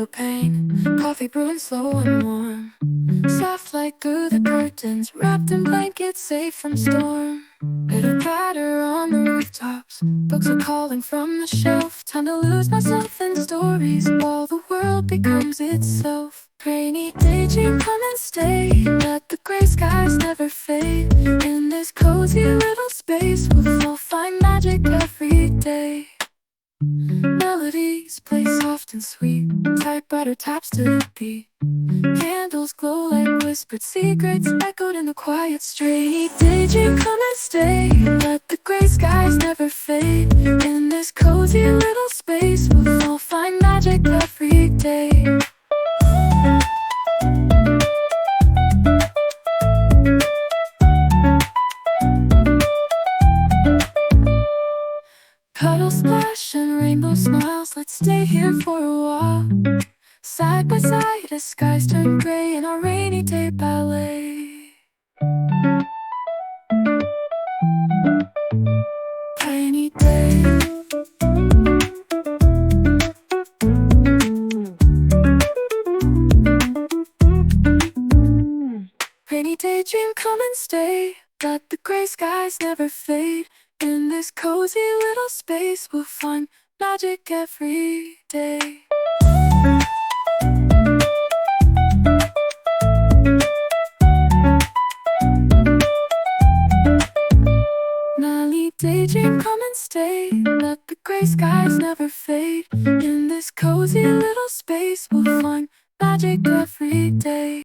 window pane, coffee brewing slow and warm. Soft light through the curtains, wrapped in blankets safe from storm. Pitter patter on the rooftops, books are calling from the shelf. Time to lose myself in stories while the world becomes itself. Rainy daydream, come and stay, let the gray skies never fade. In this cozy little space we'll find magic every day. Melodies play soft and sweet, typewriter taps to the beat. Candles glow like whispered secrets echoed in the quiet street. Daydream, come and stay, let the gray skies never fade. In this cozy little space we'll find magic every day. Puddle splash and rainbow smiles, let's stay here for a while. Side by side as skies turn gray in our rainy day ballet. Rainy day. Rainy daydream, come and stay, let the gray skies never fade. In this cozy little space we'll find magic every day. Nightly daydream, come and stay, let the gray skies never fade. In this cozy little space we'll find magic every day.